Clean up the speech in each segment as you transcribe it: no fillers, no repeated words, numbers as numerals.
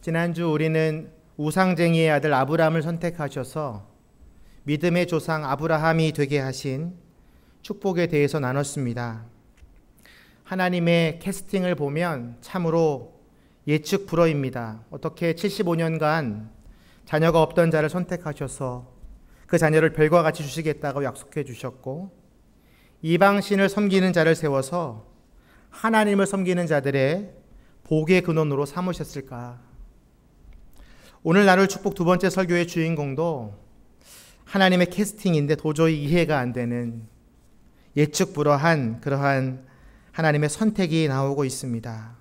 지난주 우리는 우상쟁이의 아들 아브라함을 선택하셔서 믿음의 조상 아브라함이 되게 하신 축복에 대해서 나눴습니다. 하나님의 캐스팅을 보면 참으로 예측 불허입니다. 어떻게 75년간 자녀가 없던 자를 선택하셔서 그 자녀를 별과 같이 주시겠다고 약속해 주셨고, 이방신을 섬기는 자를 세워서 하나님을 섬기는 자들의 복의 근원으로 삼으셨을까? 오늘 나눌 축복 두 번째 설교의 주인공도 하나님의 캐스팅인데 도저히 이해가 안 되는 예측 불허한 그러한 하나님의 선택이 나오고 있습니다.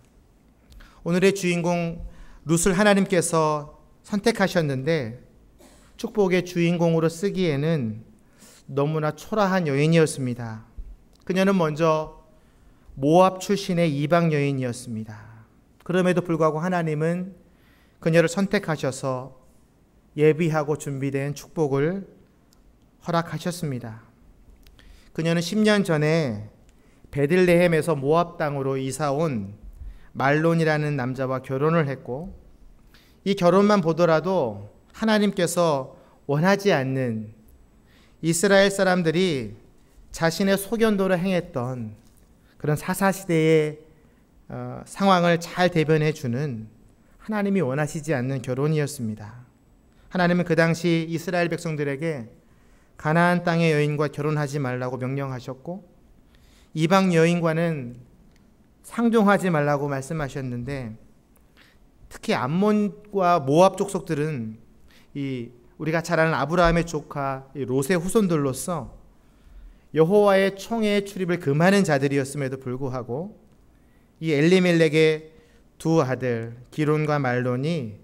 오늘의 주인공 룻을 하나님께서 선택하셨는데 축복의 주인공으로 쓰기에는 너무나 초라한 여인이었습니다. 그녀는 먼저 모압 출신의 이방 여인이었습니다. 그럼에도 불구하고 하나님은 그녀를 선택하셔서 예비하고 준비된 축복을 허락하셨습니다. 그녀는 10년 전에 베들레헴에서 모압 땅으로 이사온 말론이라는 남자와 결혼을 했고, 이 결혼만 보더라도 하나님께서 원하지 않는 이스라엘 사람들이 자신의 소견도로 행했던 그런 사사시대의 상황을 잘 대변해 주는 하나님이 원하시지 않는 결혼이었습니다. 하나님은 그 당시 이스라엘 백성들에게 가나안 땅의 여인과 결혼하지 말라고 명령하셨고, 이방 여인과는 상종하지 말라고 말씀하셨는데, 특히 암몬과 모압 족속들은 우리가 잘 아는 아브라함의 조카 롯의 후손들로서 여호와의 총회에 출입을 금하는 자들이었음에도 불구하고 이 엘리멜렉의 두 아들 기론과 말론이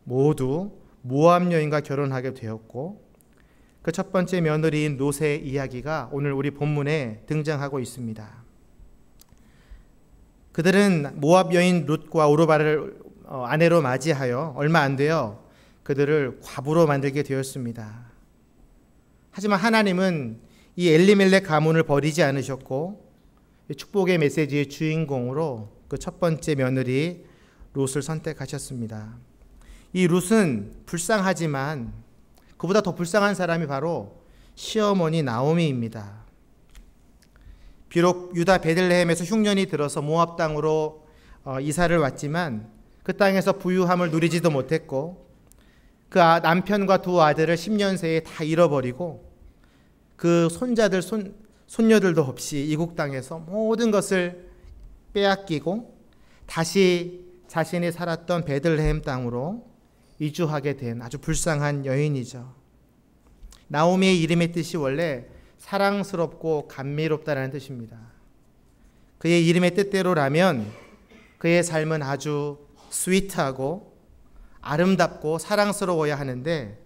모두 모압 여인과 결혼하게 되었고, 그 첫 번째 며느리인 롯의 이야기가 오늘 우리 본문에 등장하고 있습니다. 그들은 모압 여인 룻과 오르바를 아내로 맞이하여 얼마 안 되어 그들을 과부로 만들게 되었습니다. 하지만 하나님은 이 엘리멜렉 가문을 버리지 않으셨고 축복의 메시지의 주인공으로 그 첫 번째 며느리 룻을 선택하셨습니다. 이 룻은 불쌍하지만 그보다 더 불쌍한 사람이 바로 시어머니 나오미입니다. 비록 유다 베들레헴에서 흉년이 들어서 모압 땅으로 이사를 왔지만 그 땅에서 부유함을 누리지도 못했고, 그 남편과 두 아들을 10년 새에 다 잃어버리고 그 손자들 손녀들도 없이 이국 땅에서 모든 것을 빼앗기고 다시 자신이 살았던 베들레헴 땅으로 이주하게 된 아주 불쌍한 여인이죠. 나오미의 이름의 뜻이 원래 사랑스럽고 감미롭다라는 뜻입니다. 그의 이름의 뜻대로라면 그의 삶은 아주 스위트하고 아름답고 사랑스러워야 하는데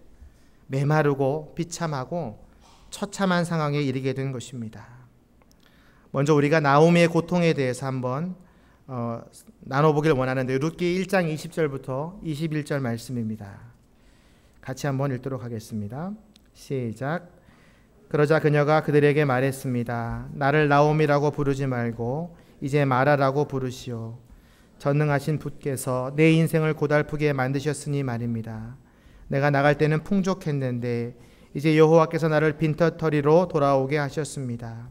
메마르고 비참하고 처참한 상황에 이르게 된 것입니다. 먼저 우리가 나오미의 고통에 대해서 한번 나눠보길 원하는데, 룻기 1장 20절부터 21절 말씀입니다. 같이 한번 읽도록 하겠습니다. 시작. 그러자 그녀가 그들에게 말했습니다. 나를 나오미라고 부르지 말고 이제 마라라고 부르시오. 전능하신 분께서 내 인생을 고달프게 만드셨으니 말입니다. 내가 나갈 때는 풍족했는데 이제 여호와께서 나를 빈털터리로 돌아오게 하셨습니다.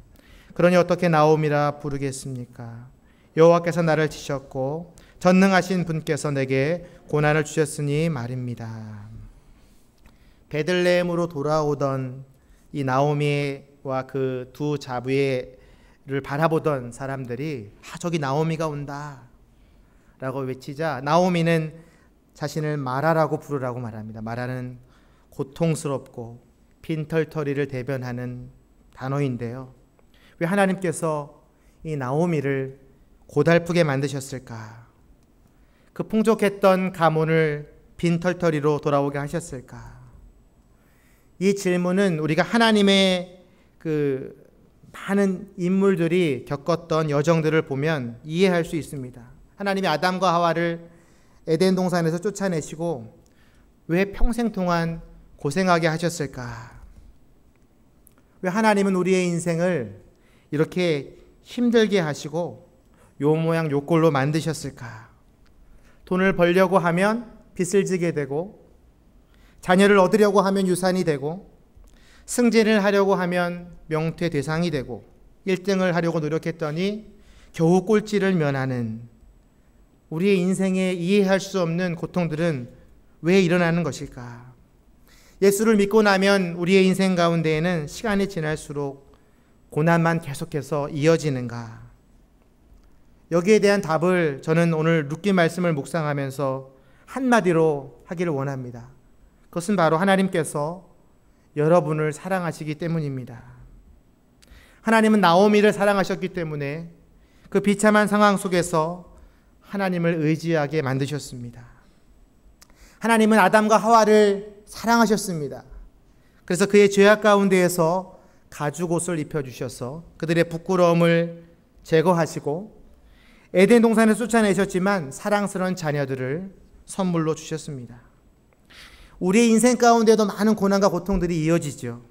그러니 어떻게 나오미라 부르겠습니까? 여호와께서 나를 치셨고 전능하신 분께서 내게 고난을 주셨으니 말입니다. 베들레헴으로 돌아오던 이 나오미와 그 두 자부를 바라보던 사람들이 저기 나오미가 온다 라고 외치자 나오미는 자신을 마라라고 부르라고 말합니다. 마라는 고통스럽고 빈털터리를 대변하는 단어인데요. 왜 하나님께서 이 나오미를 고달프게 만드셨을까? 그 풍족했던 가문을 빈털터리로 돌아오게 하셨을까? 이 질문은 우리가 하나님의 그 많은 인물들이 겪었던 여정들을 보면 이해할 수 있습니다. 하나님이 아담과 하와를 에덴 동산에서 쫓아내시고 왜 평생 동안 고생하게 하셨을까? 왜 하나님은 우리의 인생을 이렇게 힘들게 하시고 요 모양 요 꼴로 만드셨을까? 돈을 벌려고 하면 빚을 지게 되고, 자녀를 얻으려고 하면 유산이 되고, 승진을 하려고 하면 명퇴 대상이 되고, 1등을 하려고 노력했더니 겨우 꼴찌를 면하는, 우리의 인생에 이해할 수 없는 고통들은 왜 일어나는 것일까? 예수를 믿고 나면 우리의 인생 가운데에는 시간이 지날수록 고난만 계속해서 이어지는가? 여기에 대한 답을 저는 오늘 룻기 말씀을 묵상하면서 한마디로 하기를 원합니다. 그것은 바로 하나님께서 여러분을 사랑하시기 때문입니다. 하나님은 나오미를 사랑하셨기 때문에 그 비참한 상황 속에서 하나님을 의지하게 만드셨습니다. 하나님은 아담과 하와를 사랑하셨습니다. 그래서 그의 죄악 가운데에서 가죽옷을 입혀주셔서 그들의 부끄러움을 제거하시고 에덴 동산에 쫓아내셨지만 사랑스러운 자녀들을 선물로 주셨습니다. 우리의 인생 가운데도 많은 고난과 고통들이 이어지죠.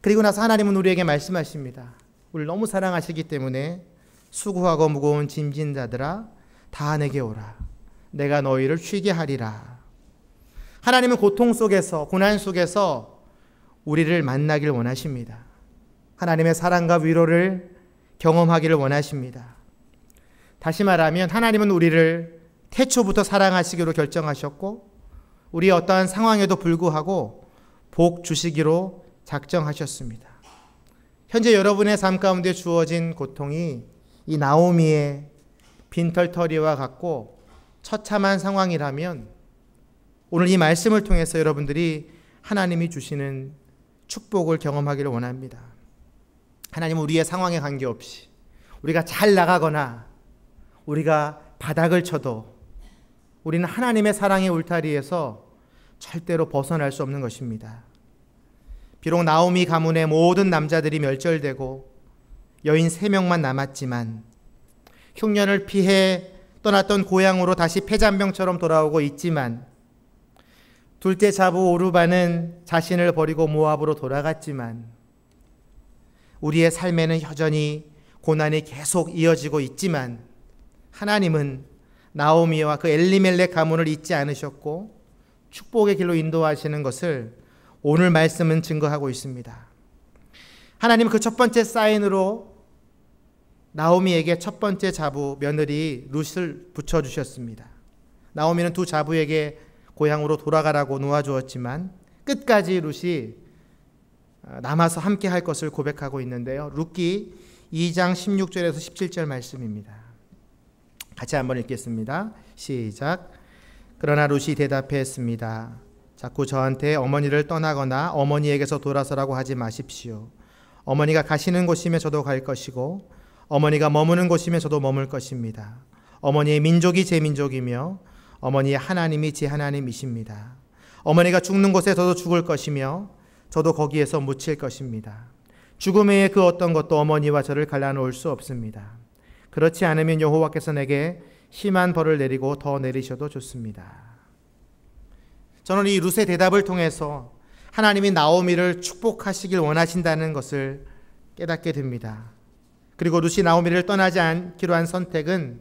그리고 나서 하나님은 우리에게 말씀하십니다. 우리를 너무 사랑하시기 때문에 수고하고 무거운 짐진 자들아 다 내게 오라. 내가 너희를 쉬게 하리라. 하나님은 고통 속에서, 고난 속에서 우리를 만나길 원하십니다. 하나님의 사랑과 위로를 경험하기를 원하십니다. 다시 말하면 하나님은 우리를 태초부터 사랑하시기로 결정하셨고 우리의 어떠한 상황에도 불구하고 복 주시기로 작정하셨습니다. 현재 여러분의 삶 가운데 주어진 고통이 이 나오미의 빈털터리와 같고 처참한 상황이라면 오늘 이 말씀을 통해서 여러분들이 하나님이 주시는 축복을 경험하기를 원합니다. 하나님은 우리의 상황에 관계없이 우리가 잘 나가거나 우리가 바닥을 쳐도 우리는 하나님의 사랑의 울타리에서 절대로 벗어날 수 없는 것입니다. 비록 나오미 가문의 모든 남자들이 멸절되고 여인 3명만 남았지만 흉년을 피해 떠났던 고향으로 다시 패잔병처럼 돌아오고 있지만 둘째 자부 오르바는 자신을 버리고 모압으로 돌아갔지만 우리의 삶에는 여전히 고난이 계속 이어지고 있지만 하나님은 나오미와 그 엘리멜렉 가문을 잊지 않으셨고 축복의 길로 인도하시는 것을 오늘 말씀은 증거하고 있습니다. 하나님은 그 첫 번째 사인으로 나오미에게 첫 번째 자부 며느리 룻을 붙여주셨습니다. 나오미는 두 자부에게 고향으로 돌아가라고 놓아주었지만 끝까지 룻이 남아서 함께 할 것을 고백하고 있는데요. 룻기 2장 16절에서 17절 말씀입니다. 같이 한번 읽겠습니다. 시작. 그러나 룻이 대답했습니다. 자꾸 저한테 어머니를 떠나거나 어머니에게서 돌아서라고 하지 마십시오. 어머니가 가시는 곳이면 저도 갈 것이고 어머니가 머무는 곳이면 저도 머물 것입니다. 어머니의 민족이 제 민족이며 어머니의 하나님이 제 하나님이십니다. 어머니가 죽는 곳에 저도 죽을 것이며 저도 거기에서 묻힐 것입니다. 죽음 외에 그 어떤 것도 어머니와 저를 갈라놓을 수 없습니다. 그렇지 않으면 여호와께서 내게 심한 벌을 내리고 더 내리셔도 좋습니다. 저는 이 룻의 대답을 통해서 하나님이 나오미를 축복하시길 원하신다는 것을 깨닫게 됩니다. 그리고 룻이 나오미를 떠나지 않기로 한 선택은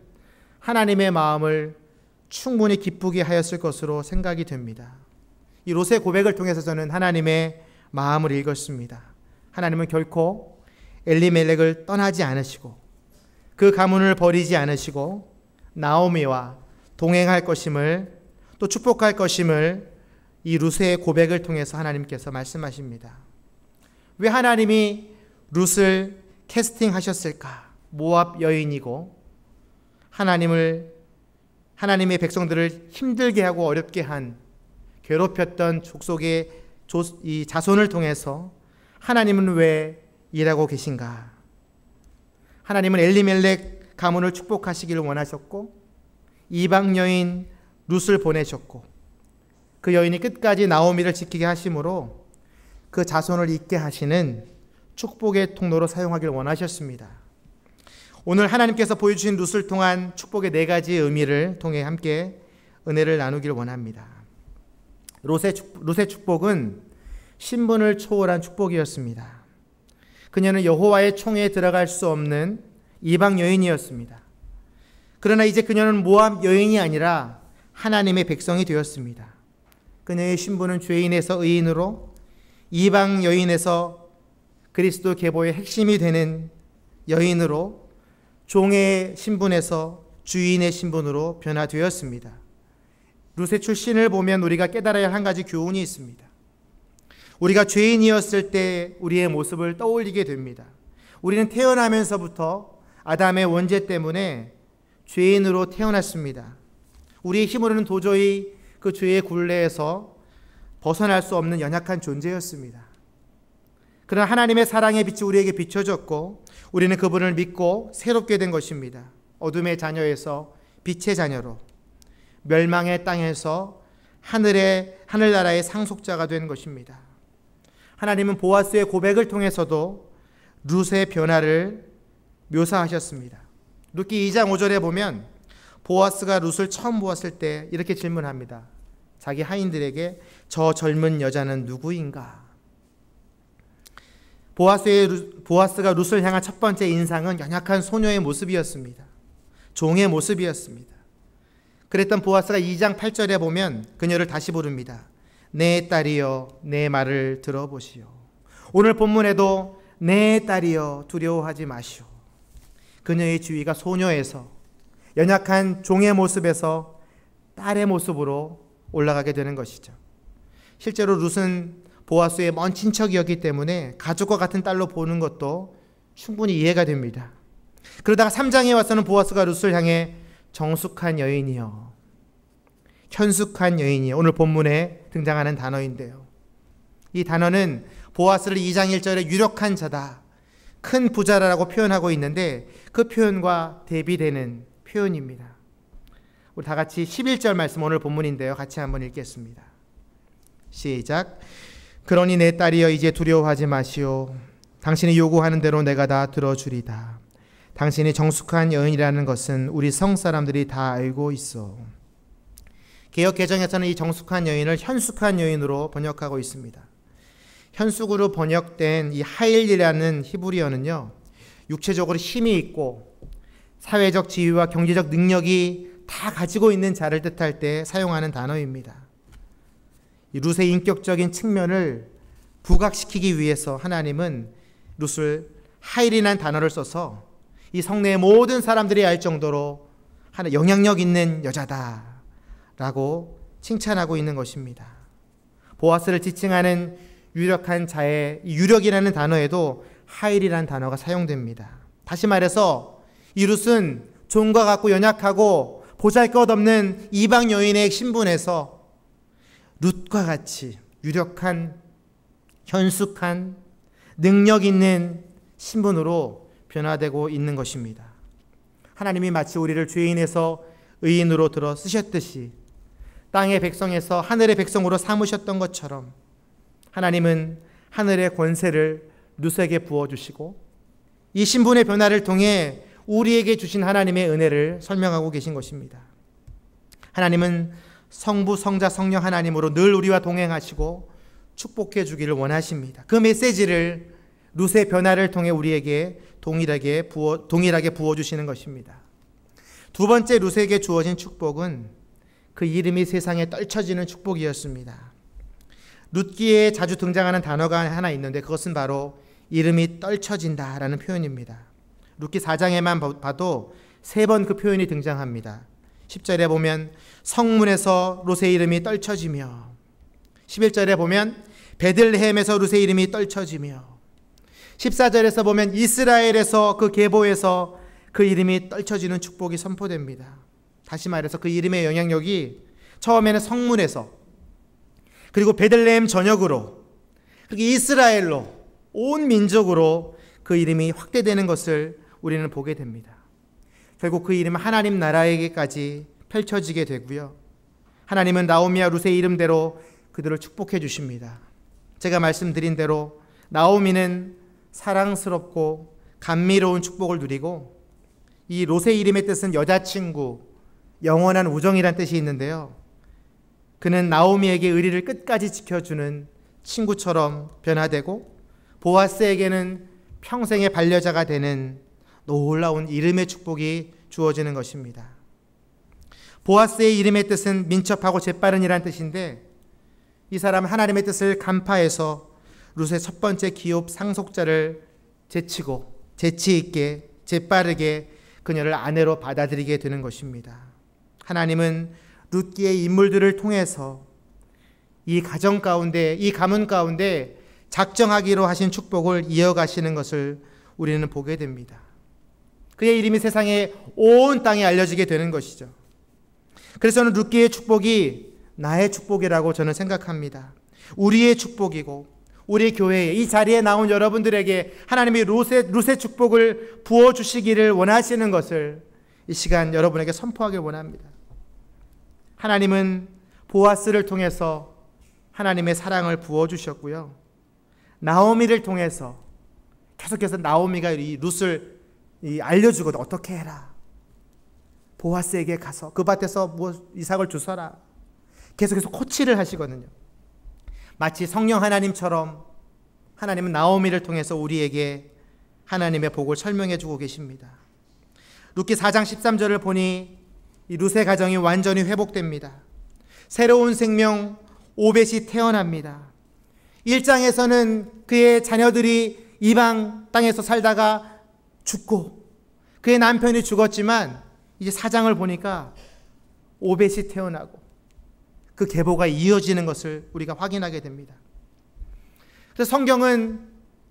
하나님의 마음을 충분히 기쁘게 하였을 것으로 생각이 됩니다. 이 롯의 고백을 통해서 저는 하나님의 마음을 읽었습니다. 하나님은 결코 엘리멜렉을 떠나지 않으시고 그 가문을 버리지 않으시고 나오미와 동행할 것임을 또 축복할 것임을 이 룻의 고백을 통해서 하나님께서 말씀하십니다. 왜 하나님이 룻을 캐스팅하셨을까? 모압 여인이고 하나님의 백성들을 힘들게 하고 어렵게 한 괴롭혔던 족속의 이 자손을 통해서 하나님은 왜 일하고 계신가? 하나님은 엘리멜렉 가문을 축복하시기를 원하셨고 이방 여인 룻을 보내셨고 그 여인이 끝까지 나오미를 지키게 하심으로 그 자손을 잇게 하시는 축복의 통로로 사용하기를 원하셨습니다. 오늘 하나님께서 보여주신 룻을 통한 축복의 4가지 의미를 통해 함께 은혜를 나누기를 원합니다. 룻의 축복은 신분을 초월한 축복이었습니다. 그녀는 여호와의 총회에 들어갈 수 없는 이방 여인이었습니다. 그러나 이제 그녀는 모압 여인이 아니라 하나님의 백성이 되었습니다. 그녀의 신분은 죄인에서 의인으로, 이방 여인에서 그리스도 계보의 핵심이 되는 여인으로, 종의 신분에서 주인의 신분으로 변화되었습니다. 룻의 출신을 보면 우리가 깨달아야 할 한 가지 교훈이 있습니다. 우리가 죄인이었을 때 우리의 모습을 떠올리게 됩니다. 우리는 태어나면서부터 아담의 원죄 때문에 죄인으로 태어났습니다. 우리의 힘으로는 도저히 그 죄의 굴레에서 벗어날 수 없는 연약한 존재였습니다. 그러나 하나님의 사랑의 빛이 우리에게 비춰졌고 우리는 그분을 믿고 새롭게 된 것입니다. 어둠의 자녀에서 빛의 자녀로, 멸망의 땅에서 하늘나라의 상속자가 된 것입니다. 하나님은 보아스의 고백을 통해서도 룻의 변화를 묘사하셨습니다. 룻기 2장 5절에 보면 보아스가 룻을 처음 보았을 때 이렇게 질문합니다. 자기 하인들에게 저 젊은 여자는 누구인가? 보아스가 룻을 향한 첫 번째 인상은 연약한 소녀의 모습이었습니다. 종의 모습이었습니다. 그랬던 보아스가 2장 8절에 보면 그녀를 다시 부릅니다. 내 딸이여 내 말을 들어보시오. 오늘 본문에도 내 딸이여 두려워하지 마시오. 그녀의 지위가 소녀에서, 연약한 종의 모습에서 딸의 모습으로 올라가게 되는 것이죠. 실제로 룻은 보아스의 먼 친척이었기 때문에 가족과 같은 딸로 보는 것도 충분히 이해가 됩니다. 그러다가 3장에 와서는 보아스가 룻을 향해 정숙한 여인이여, 현숙한 여인이여, 오늘 본문에 등장하는 단어인데요. 이 단어는 보아스를 2장 1절에 유력한 자다, 큰 부자라고 표현하고 있는데 그 표현과 대비되는 표현입니다. 우리 다 같이 11절 말씀, 오늘 본문인데요. 같이 한번 읽겠습니다. 시작. 그러니 내 딸이여 이제 두려워하지 마시오. 당신이 요구하는 대로 내가 다 들어주리다. 당신이 정숙한 여인이라는 것은 우리 성사람들이 다 알고 있어. 개역 개정에서는 이 정숙한 여인을 현숙한 여인으로 번역하고 있습니다. 현숙으로 번역된 이 하일이라는 히브리어는요, 육체적으로 힘이 있고 사회적 지위와 경제적 능력이 다 가지고 있는 자를 뜻할 때 사용하는 단어입니다. 이 룻의 인격적인 측면을 부각시키기 위해서 하나님은 룻을 하일이라는 단어를 써서 이 성내의 모든 사람들이 알 정도로 영향력 있는 여자다라고 칭찬하고 있는 것입니다. 보아스를 지칭하는 유력한 자의 유력이라는 단어에도 하일이라는 단어가 사용됩니다. 다시 말해서 이 룻은 종과 같고 연약하고 보잘것없는 이방 여인의 신분에서 룻과 같이 유력한, 현숙한, 능력 있는 신분으로 변화되고 있는 것입니다. 하나님이 마치 우리를 죄인에서 의인으로 들어 쓰셨듯이 땅의 백성에서 하늘의 백성으로 삼으셨던 것처럼 하나님은 하늘의 권세를 룻에게 부어주시고 이 신분의 변화를 통해 우리에게 주신 하나님의 은혜를 설명하고 계신 것입니다. 하나님은 성부, 성자, 성령 하나님으로 늘 우리와 동행하시고 축복해 주기를 원하십니다. 그 메시지를 룻의 변화를 통해 우리에게 동일하게 부어주시는 것입니다. 두 번째 룻에게 주어진 축복은 그 이름이 세상에 떨쳐지는 축복이었습니다. 룻기에 자주 등장하는 단어가 하나 있는데 그것은 바로 이름이 떨쳐진다라는 표현입니다. 룻기 4장에만 봐도 3번 그 표현이 등장합니다. 10절에 보면 성문에서 룻의 이름이 떨쳐지며, 11절에 보면 베들레헴에서 룻의 이름이 떨쳐지며, 14절에서 보면 이스라엘에서 그 계보에서 그 이름이 떨쳐지는 축복이 선포됩니다. 다시 말해서 그 이름의 영향력이 처음에는 성문에서, 그리고 베들레헴 전역으로, 그리고 이스라엘로, 온 민족으로 그 이름이 확대되는 것을 우리는 보게 됩니다. 결국 그 이름은 하나님 나라에게까지 펼쳐지게 되고요. 하나님은 나오미와 룻의 이름대로 그들을 축복해 주십니다. 제가 말씀드린 대로 나오미는 사랑스럽고 감미로운 축복을 누리고, 이 롯의 이름의 뜻은 여자친구, 영원한 우정이란 뜻이 있는데요. 그는 나오미에게 의리를 끝까지 지켜주는 친구처럼 변화되고, 보아스에게는 평생의 반려자가 되는 놀라운 이름의 축복이 주어지는 것입니다. 보아스의 이름의 뜻은 민첩하고 재빠른이란 뜻인데, 이 사람은 하나님의 뜻을 간파해서 룻의 첫 번째 기업 상속자를 제치고 재치 있게 재빠르게 그녀를 아내로 받아들이게 되는 것입니다. 하나님은 룻기의 인물들을 통해서 이 가정 가운데, 이 가문 가운데 작정하기로 하신 축복을 이어가시는 것을 우리는 보게 됩니다. 그의 이름이 세상의 온 땅에 알려지게 되는 것이죠. 그래서 저는 룻기의 축복이 나의 축복이라고 저는 생각합니다. 우리의 축복이고, 우리 교회에, 이 자리에 나온 여러분들에게 하나님이 룻의 축복을 부어주시기를 원하시는 것을 이 시간 여러분에게 선포하길 원합니다. 하나님은 보아스를 통해서 하나님의 사랑을 부어주셨고요, 나오미를 통해서 계속해서 나오미가 이 룻을 알려주거든. 어떻게 해라, 보아스에게 가서 그 밭에서 이삭을 주서라, 계속해서 코치를 하시거든요. 마치 성령 하나님처럼 하나님은 나오미를 통해서 우리에게 하나님의 복을 설명해 주고 계십니다. 룻기 4장 13절을 보니 이 룻의 가정이 완전히 회복됩니다. 새로운 생명 오벳이 태어납니다. 1장에서는 그의 자녀들이 이방 땅에서 살다가 죽고 그의 남편이 죽었지만, 이제 4장을 보니까 오벳이 태어나고 그 계보가 이어지는 것을 우리가 확인하게 됩니다. 그래서 성경은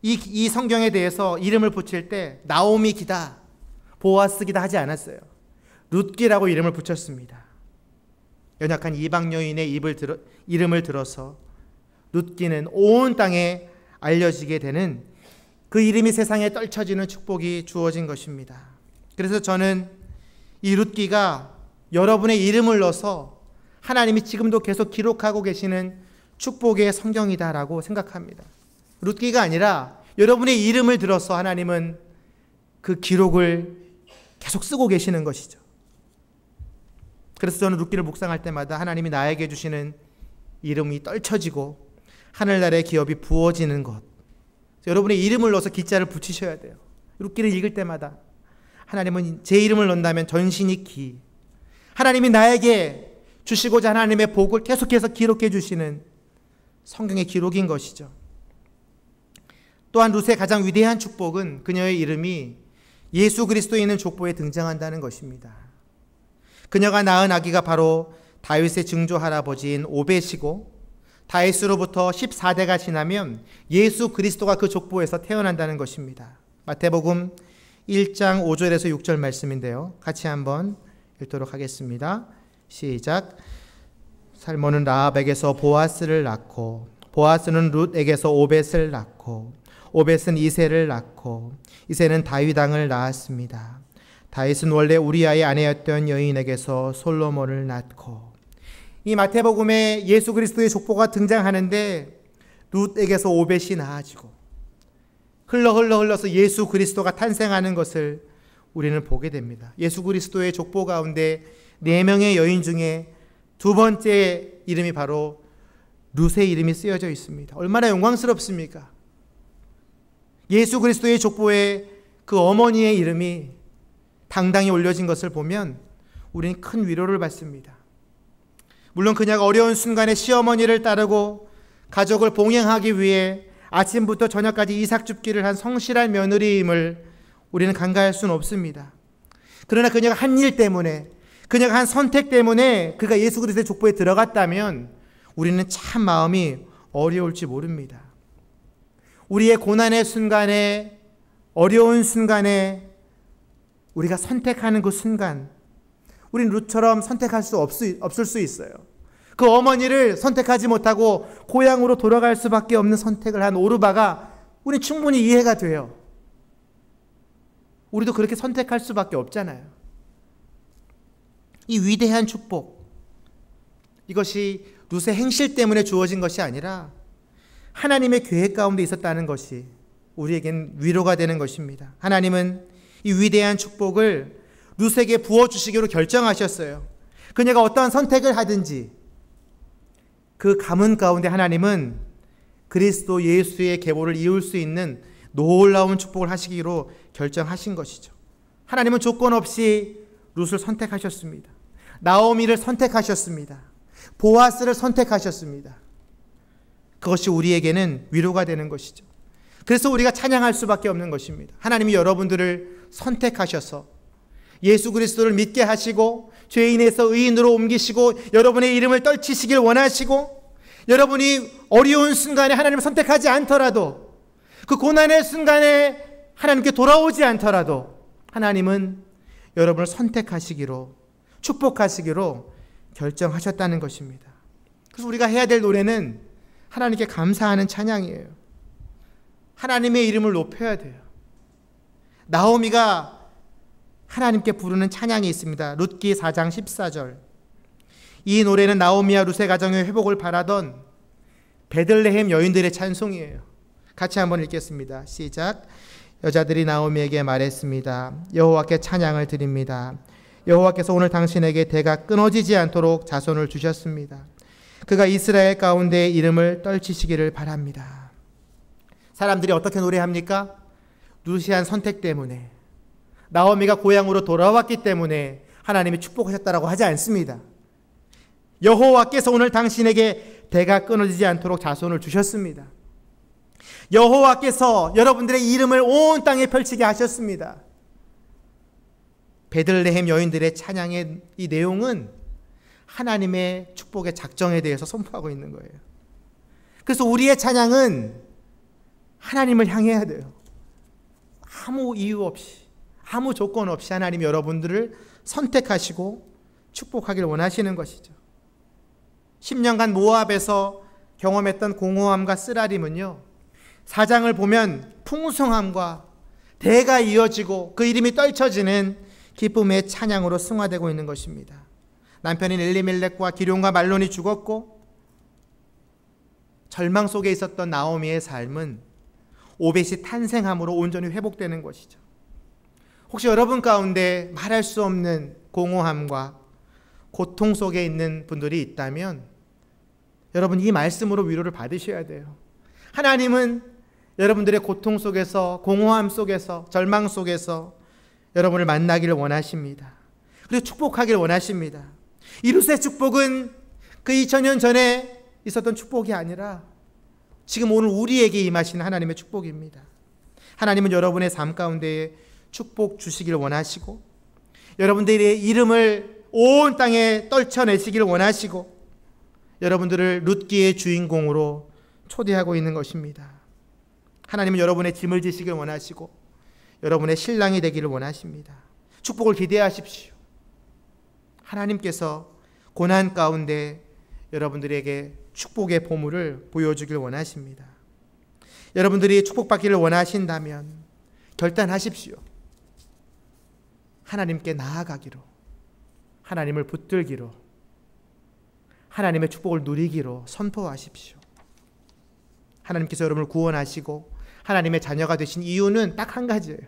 이 성경에 대해서 이름을 붙일 때 나오미 기다, 보아스 기다 하지 않았어요. 룻기라고 이름을 붙였습니다. 연약한 이방 여인의 이름을 들어서 룻기는 온 땅에 알려지게 되는, 그 이름이 세상에 떨쳐지는 축복이 주어진 것입니다. 그래서 저는 이 룻기가 여러분의 이름을 넣어서 하나님이 지금도 계속 기록하고 계시는 축복의 성경이다라고 생각합니다. 룻기가 아니라 여러분의 이름을 들어서 하나님은 그 기록을 계속 쓰고 계시는 것이죠. 그래서 저는 룻기를 묵상할 때마다 하나님이 나에게 주시는 이름이 떨쳐지고 하늘나라의 기업이 부어지는 것, 여러분의 이름을 넣어서 기자를 붙이셔야 돼요. 룻기를 읽을 때마다 하나님은 제 이름을 넣는다면 전신이 기, 하나님이 나에게 주시고자 하나님의 복을 계속해서 기록해 주시는 성경의 기록인 것이죠. 또한 룻의 가장 위대한 축복은 그녀의 이름이 예수 그리스도에 있는 족보에 등장한다는 것입니다. 그녀가 낳은 아기가 바로 다윗의 증조 할아버지인 오벳이고, 다윗으로부터 14대가 지나면 예수 그리스도가 그 족보에서 태어난다는 것입니다. 마태복음 1장 5절에서 6절 말씀인데요, 같이 한번 읽도록 하겠습니다. 시작. 살몬은 라합에게서 보아스를 낳고, 보아스는 룻에게서 오벳을 낳고, 오벳은 이새를 낳고, 이새는 다윗 왕을 낳았습니다. 다윗은 원래 우리아의 아내였던 여인에게서 솔로몬을 낳고. 이 마태복음에 예수 그리스도의 족보가 등장하는데 룻에게서 오벳이 낳아지고 흘러서 예수 그리스도가 탄생하는 것을 우리는 보게 됩니다. 예수 그리스도의 족보 가운데 4명의 여인 중에 두 번째 이름이 바로 룻의 이름이 쓰여져 있습니다. 얼마나 영광스럽습니까? 예수 그리스도의 족보에 그 어머니의 이름이 당당히 올려진 것을 보면 우리는 큰 위로를 받습니다. 물론 그녀가 어려운 순간에 시어머니를 따르고 가족을 봉행하기 위해 아침부터 저녁까지 이삭 줍기를 한 성실한 며느리임을 우리는 간과할 수는 없습니다. 그러나 그녀가 한 일 때문에, 그녀가 한 선택 때문에 그가 예수 그리스도의 족보에 들어갔다면 우리는 참 마음이 어려울지 모릅니다. 우리의 고난의 순간에, 어려운 순간에 우리가 선택하는 그 순간, 우린 룻처럼 선택할 수 없을 수 있어요. 그 어머니를 선택하지 못하고 고향으로 돌아갈 수밖에 없는 선택을 한 오르바가 우리 충분히 이해가 돼요. 우리도 그렇게 선택할 수밖에 없잖아요. 이 위대한 축복, 이것이 룻의 행실 때문에 주어진 것이 아니라 하나님의 계획 가운데 있었다는 것이 우리에겐 위로가 되는 것입니다. 하나님은 이 위대한 축복을 룻에게 부어주시기로 결정하셨어요. 그녀가 어떠한 선택을 하든지 그 가문 가운데 하나님은 그리스도 예수의 계보를 이룰 수 있는 놀라운 축복을 하시기로 결정하신 것이죠. 하나님은 조건 없이 룻을 선택하셨습니다. 나오미를 선택하셨습니다. 보아스를 선택하셨습니다. 그것이 우리에게는 위로가 되는 것이죠. 그래서 우리가 찬양할 수밖에 없는 것입니다. 하나님이 여러분들을 선택하셔서 예수 그리스도를 믿게 하시고 죄인에서 의인으로 옮기시고 여러분의 이름을 떨치시길 원하시고, 여러분이 어려운 순간에 하나님을 선택하지 않더라도, 그 고난의 순간에 하나님께 돌아오지 않더라도 하나님은 여러분을 선택하시기로, 축복하시기로 결정하셨다는 것입니다. 그래서 우리가 해야 될 노래는 하나님께 감사하는 찬양이에요. 하나님의 이름을 높여야 돼요. 나오미가 하나님께 부르는 찬양이 있습니다. 룻기 4장 14절. 이 노래는 나오미와 룻의 가정의 회복을 바라던 베들레헴 여인들의 찬송이에요. 같이 한번 읽겠습니다. 시작. 여자들이 나오미에게 말했습니다. 여호와께 찬양을 드립니다. 여호와께서 오늘 당신에게 대가 끊어지지 않도록 자손을 주셨습니다. 그가 이스라엘 가운데 이름을 떨치시기를 바랍니다. 사람들이 어떻게 노래합니까? 룻이 한 선택 때문에, 나오미가 고향으로 돌아왔기 때문에 하나님이 축복하셨다라고 하지 않습니다. 여호와께서 오늘 당신에게 대가 끊어지지 않도록 자손을 주셨습니다. 여호와께서 여러분들의 이름을 온 땅에 펼치게 하셨습니다. 베들레헴 여인들의 찬양의 이 내용은 하나님의 축복의 작정에 대해서 선포하고 있는 거예요. 그래서 우리의 찬양은 하나님을 향해야 돼요. 아무 이유 없이, 아무 조건 없이 하나님이 여러분들을 선택하시고 축복하길 원하시는 것이죠. 10년간 모압에서 경험했던 공허함과 쓰라림은요, 4장을 보면 풍성함과 대가 이어지고 그 이름이 떨쳐지는 기쁨의 찬양으로 승화되고 있는 것입니다. 남편인 엘리멜렉과 기럯과 말론이 죽었고 절망 속에 있었던 나오미의 삶은 오벳이 탄생함으로 온전히 회복되는 것이죠. 혹시 여러분 가운데 말할 수 없는 공허함과 고통 속에 있는 분들이 있다면 여러분 이 말씀으로 위로를 받으셔야 돼요. 하나님은 여러분들의 고통 속에서, 공허함 속에서, 절망 속에서 여러분을 만나기를 원하십니다. 그리고 축복하기를 원하십니다. 이 룻의 축복은 그 2000년 전에 있었던 축복이 아니라 지금 오늘 우리에게 임하신 하나님의 축복입니다. 하나님은 여러분의 삶 가운데 축복 주시길 원하시고, 여러분들의 이름을 온 땅에 떨쳐내시길 원하시고, 여러분들을 룻기의 주인공으로 초대하고 있는 것입니다. 하나님은 여러분의 짐을 지시길 원하시고 여러분의 신랑이 되기를 원하십니다. 축복을 기대하십시오. 하나님께서 고난 가운데 여러분들에게 축복의 보물을 보여주길 원하십니다. 여러분들이 축복받기를 원하신다면 결단하십시오. 하나님께 나아가기로, 하나님을 붙들기로, 하나님의 축복을 누리기로 선포하십시오. 하나님께서 여러분을 구원하시고 하나님의 자녀가 되신 이유는 딱 한 가지예요.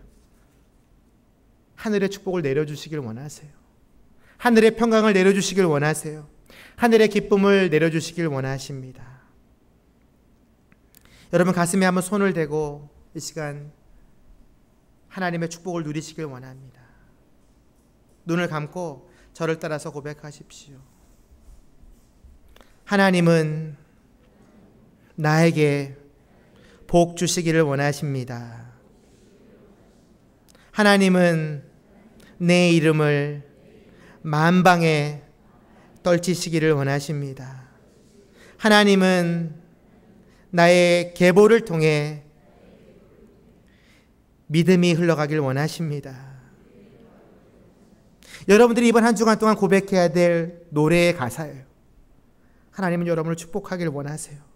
하늘의 축복을 내려주시길 원하세요. 하늘의 평강을 내려주시길 원하세요. 하늘의 기쁨을 내려주시길 원하십니다. 여러분 가슴에 한번 손을 대고 이 시간 하나님의 축복을 누리시길 원합니다. 눈을 감고 저를 따라서 고백하십시오. 하나님은 나에게 복 주시기를 원하십니다. 하나님은 내 이름을 만방에 떨치시기를 원하십니다. 하나님은 나의 계보를 통해 믿음이 흘러가길 원하십니다. 여러분들이 이번 한 주간 동안 고백해야 될 노래의 가사예요. 하나님은 여러분을 축복하길 원하세요.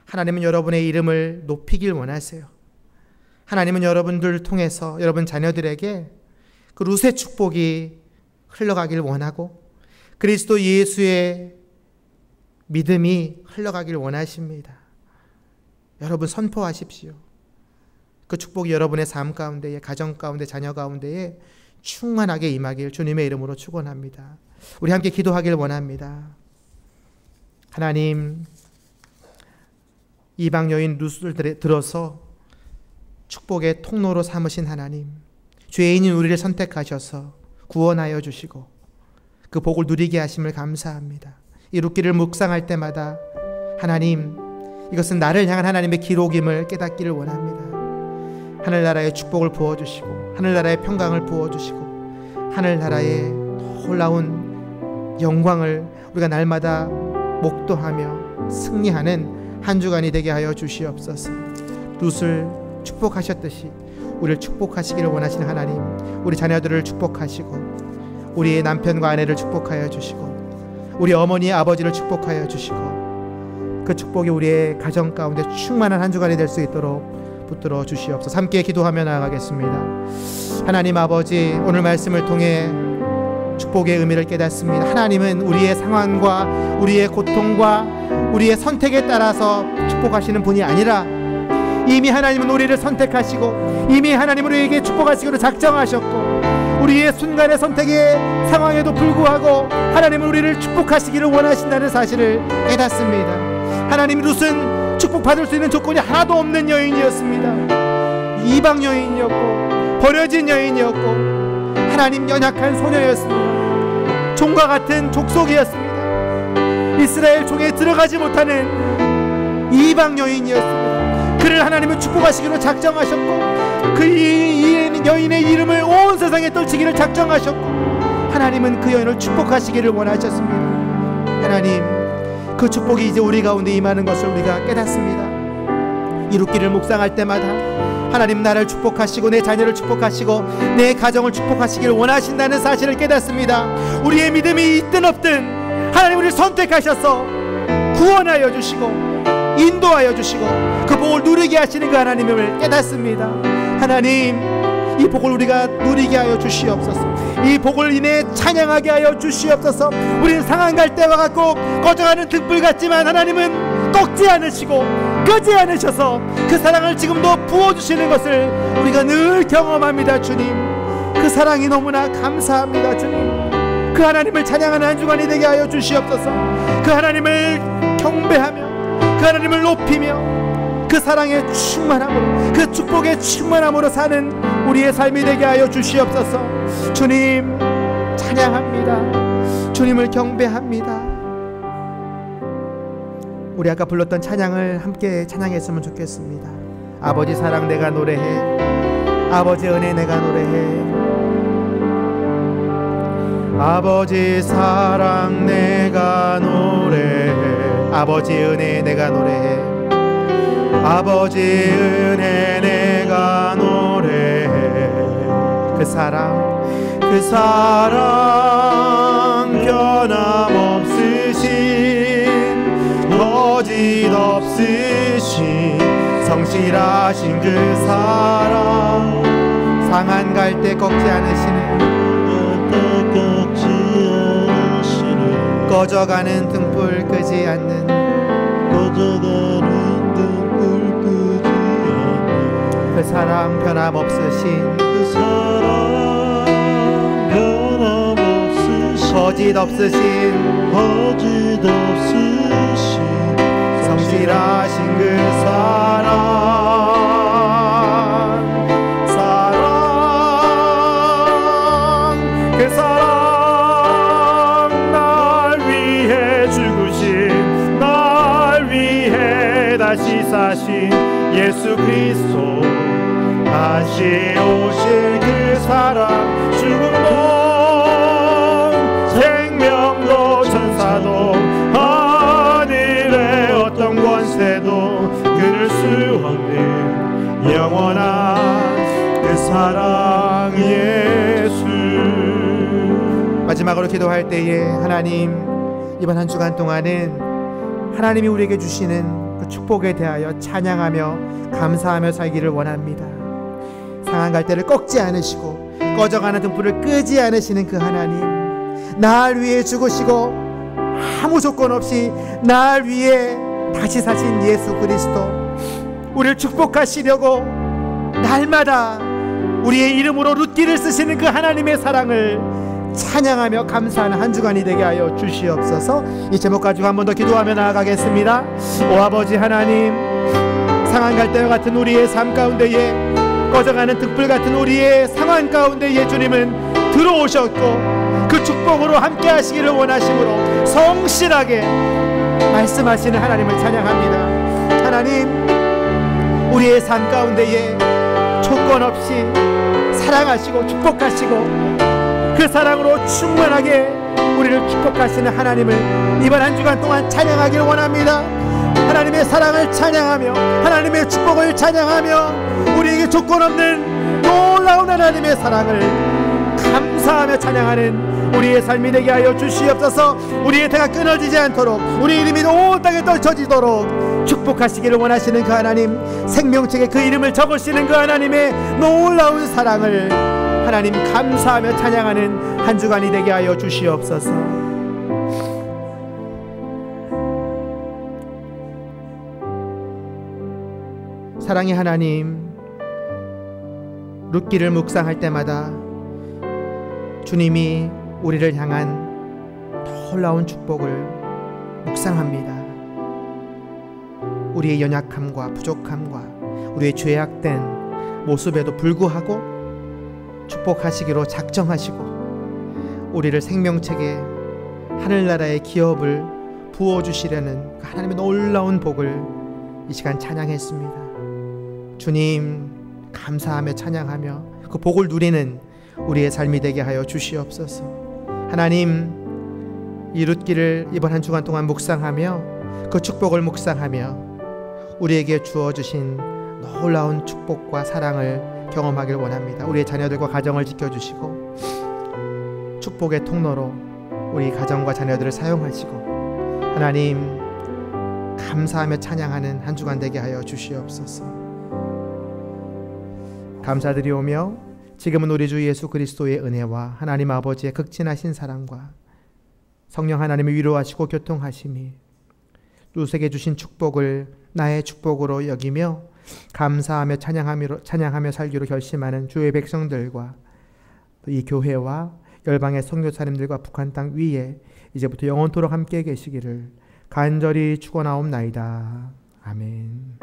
하나님은 여러분의 이름을 높이길 원하세요. 하나님은 여러분들을 통해서 여러분 자녀들에게 그 룻의 축복이 흘러가길 원하고 그리스도 예수의 믿음이 흘러가길 원하십니다. 여러분 선포하십시오. 그 축복이 여러분의 삶 가운데에, 가정 가운데, 자녀 가운데에 충만하게 임하길 주님의 이름으로 축원합니다. 우리 함께 기도하길 원합니다. 하나님, 이방 여인 룻을 들어서 축복의 통로로 삼으신 하나님, 죄인인 우리를 선택하셔서 구원하여 주시고 그 복을 누리게 하심을 감사합니다. 이 룻기를 묵상할 때마다 하나님, 이것은 나를 향한 하나님의 기록임을 깨닫기를 원합니다. 하늘나라의 축복을 부어주시고 하늘나라의 평강을 부어주시고 하늘나라의 놀라운 영광을 우리가 날마다 목도하며 승리하는 한 주간이 되게 하여 주시옵소서. 룻을 축복하셨듯이 우리를 축복하시기를 원하시는 하나님, 우리 자녀들을 축복하시고 우리의 남편과 아내를 축복하여 주시고 우리 어머니 아버지를 축복하여 주시고 그 축복이 우리의 가정 가운데 충만한 한 주간이 될 수 있도록 붙들어 주시옵소서. 함께 기도하며 나아가겠습니다. 하나님 아버지, 오늘 말씀을 통해 축복의 의미를 깨닫습니다. 하나님은 우리의 상황과 우리의 고통과 우리의 선택에 따라서 축복하시는 분이 아니라 이미 하나님은 우리를 선택하시고 이미 하나님은 우리에게 축복하시기로 작정하셨고 우리의 순간의 선택의 상황에도 불구하고 하나님은 우리를 축복하시기를 원하신다는 사실을 깨닫습니다. 하나님, 룻은 축복받을 수 있는 조건이 하나도 없는 여인이었습니다. 이방 여인이었고 버려진 여인이었고 하나님, 연약한 소녀였습니다. 종과 같은 족속이었습니다. 이스라엘 종에 들어가지 못하는 이방 여인이었습니다. 그를 하나님은 축복하시기로 작정하셨고 그 여인의 이름을 온 세상에 떨치기를 작정하셨고 하나님은 그 여인을 축복하시기를 원하셨습니다. 하나님, 그 축복이 이제 우리 가운데 임하는 것을 우리가 깨닫습니다. 이 룻기를 묵상할 때마다 하나님, 나를 축복하시고 내 자녀를 축복하시고 내 가정을 축복하시기를 원하신다는 사실을 깨닫습니다. 우리의 믿음이 있든 없든 하나님 우리를 선택하셔서 구원하여 주시고 인도하여 주시고 그 복을 누리게 하시는 그 하나님을 깨닫습니다. 하나님, 이 복을 우리가 누리게 하여 주시옵소서. 이 복을 인해 찬양하게 하여 주시옵소서. 우리는 상한 갈대와 같고 꺼져가는 등불 같지만 하나님은 꺾지 않으시고 끄지 않으셔서 그 사랑을 지금도 부어주시는 것을 우리가 늘 경험합니다. 주님, 그 사랑이 너무나 감사합니다. 주님, 그 하나님을 찬양하는 한 주간이 되게 하여 주시옵소서. 그 하나님을 경배하며 그 하나님을 높이며 그 사랑의 충만함으로 그 축복의 충만함으로 사는 우리의 삶이 되게 하여 주시옵소서. 주님 찬양합니다. 주님을 경배합니다. 우리 아까 불렀던 찬양을 함께 찬양했으면 좋겠습니다. 아버지 사랑 내가 노래해, 아버지 은혜 내가 노래해, 아버지 사랑 내가 노래해, 아버지 은혜 내가 노래해, 아버지 은혜 내가 노래해. 그 사랑 변함없으신 거짓없으신 성실하신 그 사랑, 상한 갈 때 꺾지 않으시는 꺼져가는 등불 끄지 않는 그 사랑 변함없으신 거짓없으신 성실하신 그 그 사랑 날 위해 죽으신, 날 위해 다시 사신 예수 그리스도, 다시 오실 그 사랑, 죽음도 생명도 천사도 하늘의 어떤 권세도 끊을 수 없는 영원한 그 사랑 예수. 마지막으로 기도할 때에 하나님, 이번 한 주간 동안은 하나님이 우리에게 주시는 그 축복에 대하여 찬양하며 감사하며 살기를 원합니다. 상한 갈대를 꺾지 않으시고 꺼져가는 등불을 끄지 않으시는 그 하나님, 날 위해 죽으시고 아무 조건 없이 날 위해 다시 사신 예수 그리스도, 우리를 축복하시려고 날마다 우리의 이름으로 룻기를 쓰시는 그 하나님의 사랑을 찬양하며 감사하는 한 주간이 되게 하여 주시옵소서. 이 제목 가지고 한 번 더 기도하며 나아가겠습니다. 오 아버지 하나님, 상한 갈대와 같은 우리의 삶 가운데에, 꺼져가는 등불 같은 우리의 상황 가운데에 주님은 들어오셨고 그 축복으로 함께 하시기를 원하심으로 성실하게 말씀하시는 하나님을 찬양합니다. 하나님, 우리의 삶 가운데에 조건 없이 사랑하시고 축복하시고 그 사랑으로 충만하게 우리를 축복하시는 하나님을 이번 한 주간 동안 찬양하기를 원합니다. 하나님의 사랑을 찬양하며 하나님의 축복을 찬양하며 우리에게 조건 없는 놀라운 하나님의 사랑을 감사하며 찬양하는 우리의 삶이 되게 하여 주시옵소서. 우리의 태가 끊어지지 않도록 우리 이름이 온 땅에 떨쳐지도록 축복하시기를 원하시는 그 하나님, 생명책에 그 이름을 적으시는 그 하나님의 놀라운 사랑을 하나님 감사하며 찬양하는 한 주간이 되게 하여 주시옵소서. 사랑의 하나님, 룻기를 묵상할 때마다 주님이 우리를 향한 놀라운 축복을 묵상합니다. 우리의 연약함과 부족함과 우리의 죄악된 모습에도 불구하고 축복하시기로 작정하시고 우리를 생명책에 하늘나라의 기업을 부어주시려는 하나님의 놀라운 복을 이 시간 찬양했습니다. 주님, 감사하며 찬양하며 그 복을 누리는 우리의 삶이 되게 하여 주시옵소서. 하나님, 이 룻기를 이번 한 주간 동안 묵상하며 그 축복을 묵상하며 우리에게 주어주신 놀라운 축복과 사랑을 경험하길 원합니다. 우리의 자녀들과 가정을 지켜주시고 축복의 통로로 우리 가정과 자녀들을 사용하시고 하나님, 감사하며 찬양하는 한 주간 되게 하여 주시옵소서. 감사드리오며 지금은 우리 주 예수 그리스도의 은혜와 하나님 아버지의 극진하신 사랑과 성령 하나님의 위로하시고 교통하심이 룻에게 주신 축복을 나의 축복으로 여기며 감사하며 찬양하며 살기로 결심하는 주의 백성들과 이 교회와 열방의 선교사님들과 북한 땅 위에 이제부터 영원토록 함께 계시기를 간절히 축원하옵나이다. 아멘.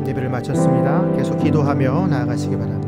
예배를 마쳤습니다. 계속 기도하며 나아가시기 바랍니다.